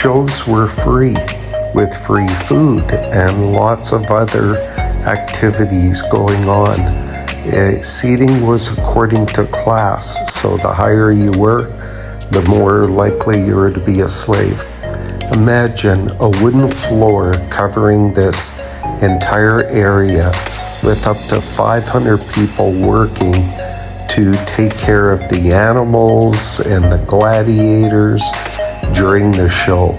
shows were free, with free food and lots of other activities going on. Seating was according to class, so the higher you were, the more likely you were to be a slave. Imagine a wooden floor covering this entire area with up to 500 people working to take care of the animals and the gladiators during the show.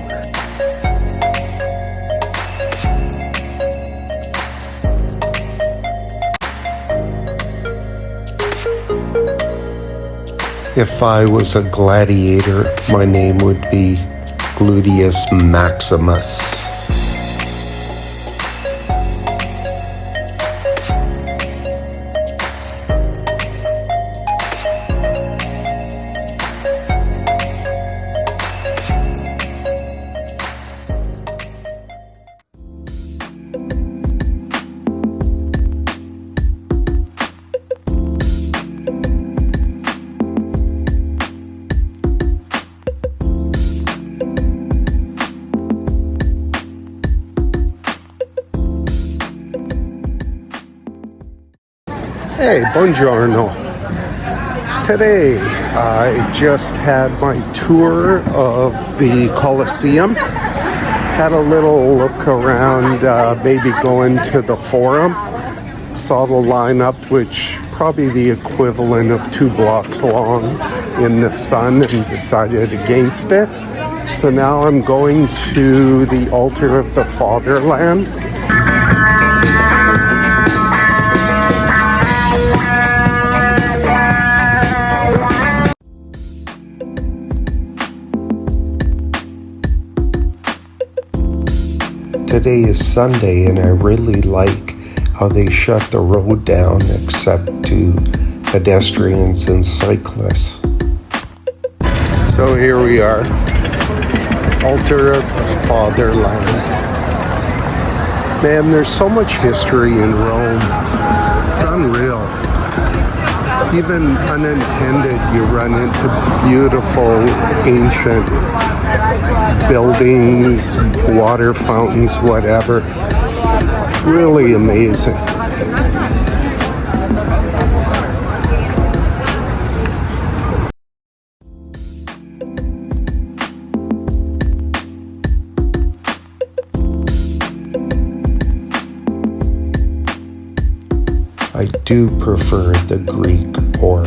If I was a gladiator, my name would be Gluteus Maximus. Hey, buongiorno. Today I just had my tour of the Colosseum. Had a little look around, maybe going to the Forum. Saw the lineup, which probably the equivalent of 2 blocks long in the sun, and decided against it. So now I'm going to the Altar of the Fatherland. Today is Sunday, and I really like how they shut the road down except to pedestrians and cyclists. So here we are, Altar of the Fatherland. Man, there's so much history in Rome. It's unreal. Even unintended, you run into beautiful ancient buildings, water fountains, whatever. Really amazing. I do prefer the Greek or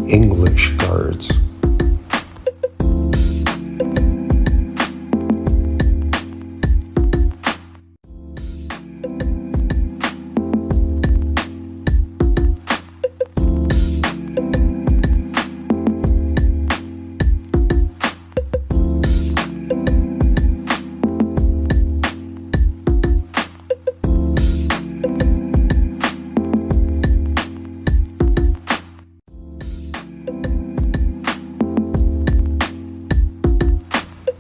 English guards.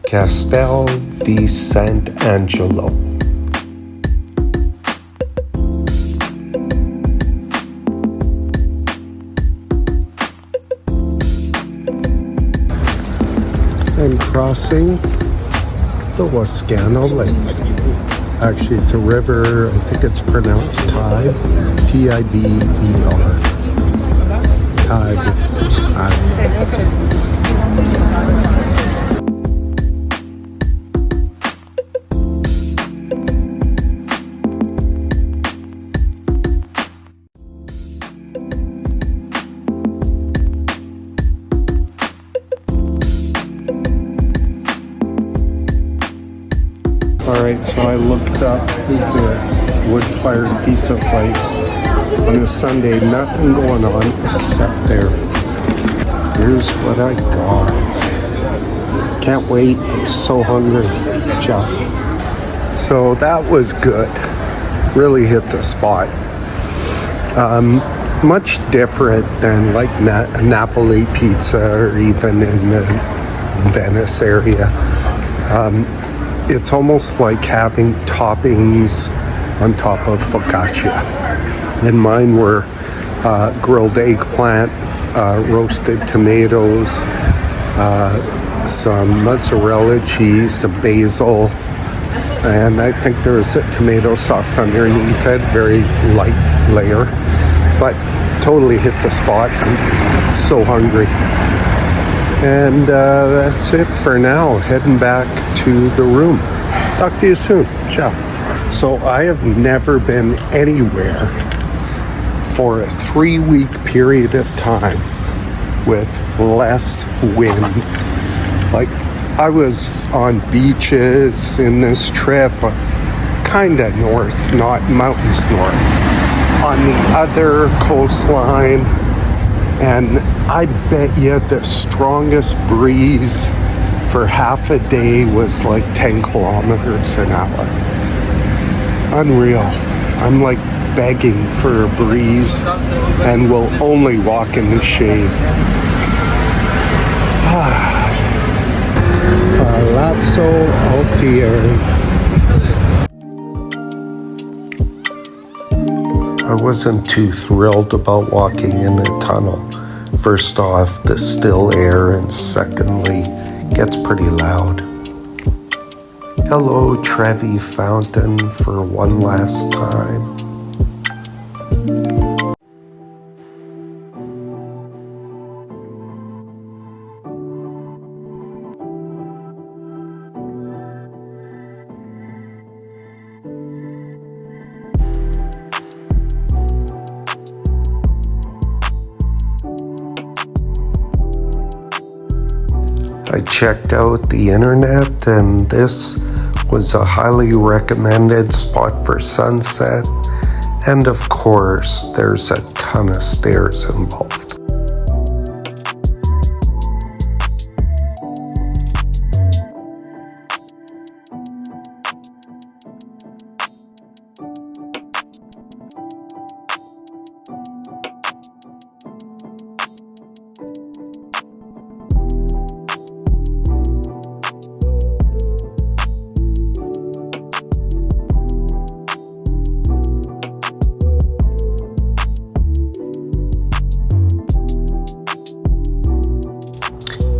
Castel di Sant'Angelo. I'm crossing the Wascano Lake. Actually, it's a river. I think it's pronounced Tiber. T-I-B-E-R. Tiber. Alright, so I looked up this wood-fired pizza place on a Sunday. Nothing going on except there. Here's what I got. Can't wait. I'm so hungry. Ciao. So that was good. Really hit the spot. Much different than like Napoli pizza or even in the Venice area. It's almost like having toppings on top of focaccia. And mine were grilled eggplant, roasted tomatoes, some mozzarella cheese, some basil, and I think there's a tomato sauce underneath it, very light layer, but totally hit the spot. I'm so hungry. And that's it for now. Heading back to the room. Talk to you soon. Ciao. So I have never been anywhere for a 3-week period of time with less wind. Like, I was on beaches in this trip, kind of north, not mountains north, on the other coastline, and I bet you the strongest breeze for half a day was like 10 kilometers an hour. Unreal. I'm like begging for a breeze and will only walk in the shade. Palazzo Altieri. I wasn't too thrilled about walking in a tunnel. First off, the still air, and secondly, gets pretty loud. Hello, Trevi Fountain, for one last time. I checked out the internet, and this was a highly recommended spot for sunset, and of course there's a ton of stairs involved.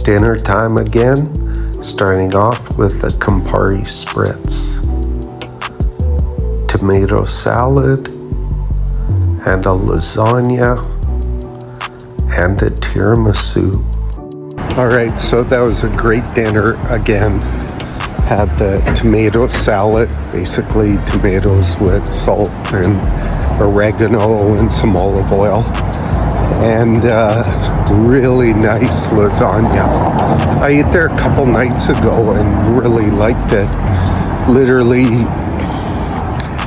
Dinner time again, starting off with the Campari Spritz, tomato salad, and a lasagna, and a tiramisu. Alright, so that was a great dinner again. Had the tomato salad, basically tomatoes with salt and oregano and some olive oil, and really nice lasagna. I ate there a couple nights ago and really liked it. Literally,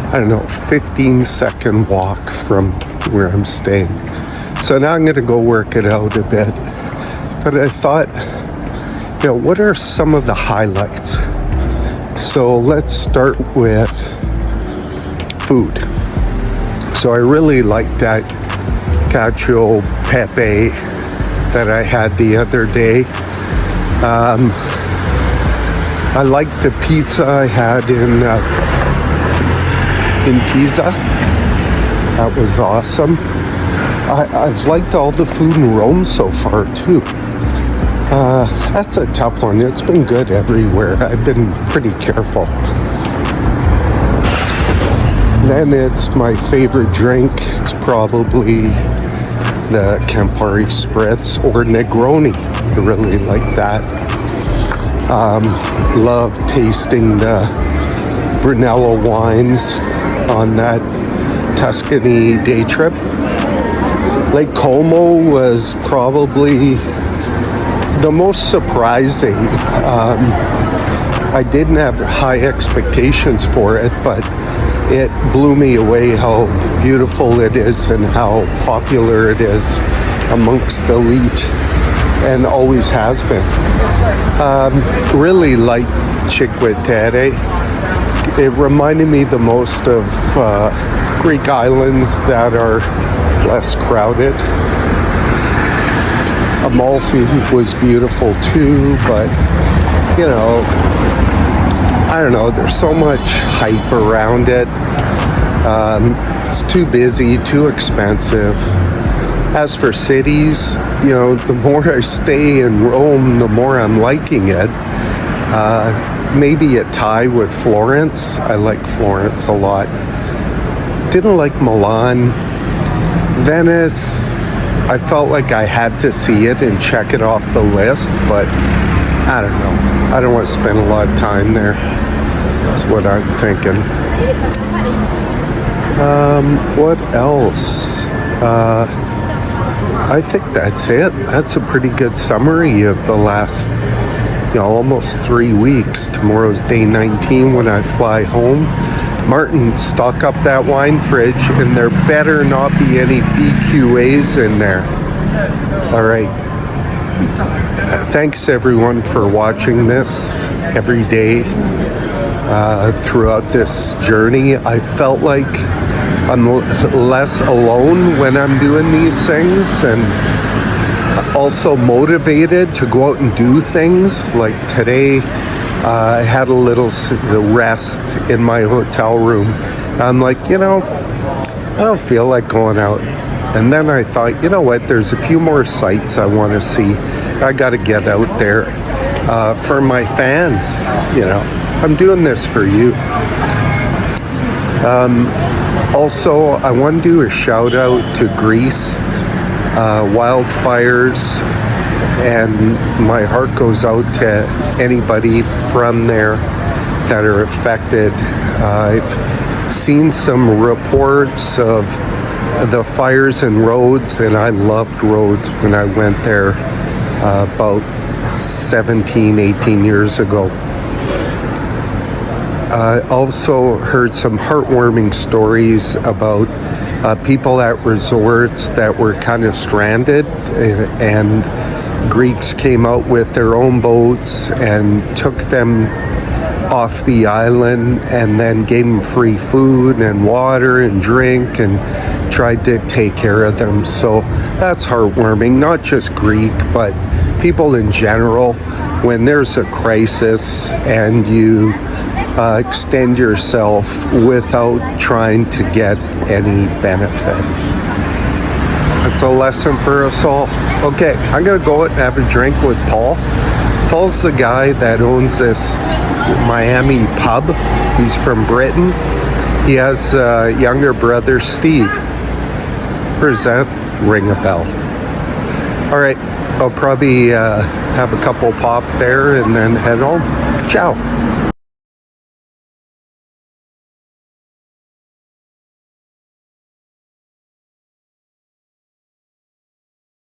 I don't know, 15-second walk from where I'm staying. So now I'm gonna go work it out a bit. But I thought, what are some of the highlights? So let's start with food. So I really liked that cacio pepe that I had the other day. I liked the pizza I had in Pisa. That was awesome. I've liked all the food in Rome so far too. That's a tough one. It's been good everywhere. I've been pretty careful. Then it's my favorite drink. It's probably the Campari Spritz or Negroni. I really like that. Love tasting the Brunello wines on that Tuscany day trip. Lake Como was probably the most surprising. I didn't have high expectations for it, but it blew me away how beautiful it is and how popular it is amongst elite, and always has been. Really like Cinque Terre. It reminded me the most of Greek islands that are less crowded. Amalfi was beautiful too, but I don't know, there's so much hype around it. It's too busy, too expensive. As for cities, the more I stay in Rome, the more I'm liking it. Maybe a tie with Florence. I like Florence a lot. Didn't like Milan. Venice, I felt like I had to see it and check it off the list, but I don't know. I don't want to spend a lot of time there. That's what I'm thinking. What else? I think that's it. That's a pretty good summary of the last, almost 3 weeks. Tomorrow's day 19 when I fly home. Martin, stock up that wine fridge, and there better not be any VQAs in there. All right. Thanks, everyone, for watching this every day throughout this journey. I felt like I'm less alone when I'm doing these things, and also motivated to go out and do things. Like today, I had a little rest in my hotel room. I'm like, I don't feel like going out. And then I thought, you know what, there's a few more sites I want to see. I got to get out there for my fans. I'm doing this for you. Also, I want to do a shout out to Greece. Wildfires, and my heart goes out to anybody from there that are affected. I've seen some reports of the fires in Rhodes, and I loved Rhodes when I went there about 17, 18 years ago. I also heard some heartwarming stories about people at resorts that were kind of stranded, and Greeks came out with their own boats and took them off the island and then gave them free food and water and drink and tried to take care of them. So that's heartwarming, not just Greek, but people in general. When there's a crisis and you extend yourself without trying to get any benefit. It's a lesson for us all. Okay, I'm gonna go out and have a drink with Paul. Paul's the guy that owns this Miami pub. He's from Britain. He has a younger brother, Steve. Where does that ring a bell? All right, I'll probably have a couple pop there and then head home. Ciao.